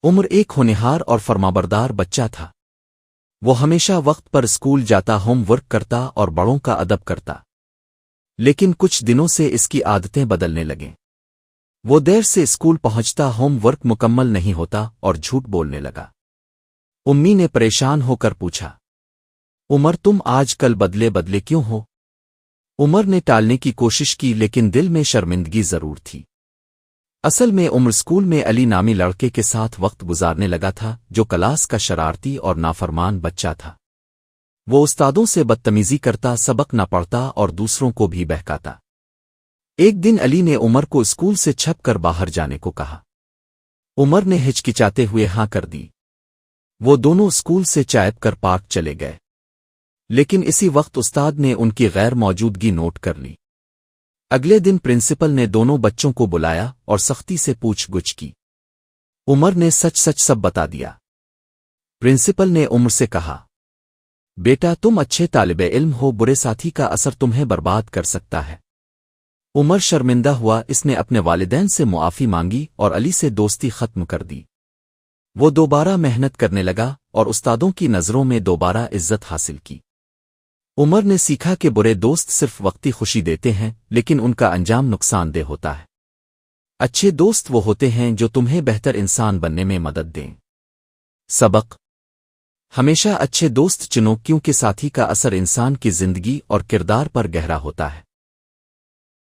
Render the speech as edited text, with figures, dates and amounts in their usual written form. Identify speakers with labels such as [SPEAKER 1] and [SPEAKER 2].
[SPEAKER 1] عمر ایک ہونہار اور فرمانبردار بچہ تھا۔ وہ ہمیشہ وقت پر اسکول جاتا، ہوم ورک کرتا اور بڑوں کا ادب کرتا۔ لیکن کچھ دنوں سے اس کی عادتیں بدلنے لگیں۔ وہ دیر سے اسکول پہنچتا، ہوم ورک مکمل نہیں ہوتا اور جھوٹ بولنے لگا۔ امی نے پریشان ہو کر پوچھا، عمر تم آج کل بدلے بدلے کیوں ہو؟ عمر نے ٹالنے کی کوشش کی لیکن دل میں شرمندگی ضرور تھی۔ اصل میں عمر اسکول میں علی نامی لڑکے کے ساتھ وقت گزارنے لگا تھا جو کلاس کا شرارتی اور نافرمان بچہ تھا۔ وہ استادوں سے بدتمیزی کرتا، سبق نہ پڑھتا اور دوسروں کو بھی بہکاتا۔ ایک دن علی نے عمر کو اسکول سے چھپ کر باہر جانے کو کہا۔ عمر نے ہچکچاتے ہوئے ہاں کر دی۔ وہ دونوں اسکول سے چائے کر پارک چلے گئے، لیکن اسی وقت استاد نے ان کی غیر موجودگی نوٹ کر لی۔ اگلے دن پرنسپل نے دونوں بچوں کو بلایا اور سختی سے پوچھ گچھ کی۔ عمر نے سچ سچ سب بتا دیا۔ پرنسپل نے عمر سے کہا، بیٹا تم اچھے طالب علم ہو، برے ساتھی کا اثر تمہیں برباد کر سکتا ہے۔ عمر شرمندہ ہوا، اس نے اپنے والدین سے معافی مانگی اور علی سے دوستی ختم کر دی۔ وہ دوبارہ محنت کرنے لگا اور استادوں کی نظروں میں دوبارہ عزت حاصل کی۔ عمر نے سیکھا کہ برے دوست صرف وقتی خوشی دیتے ہیں لیکن ان کا انجام نقصان دہ ہوتا ہے۔ اچھے دوست وہ ہوتے ہیں جو تمہیں بہتر انسان بننے میں مدد دیں۔ سبق: ہمیشہ اچھے دوست چنو کیونکہ ساتھی کا اثر انسان کی زندگی اور کردار پر گہرا ہوتا ہے۔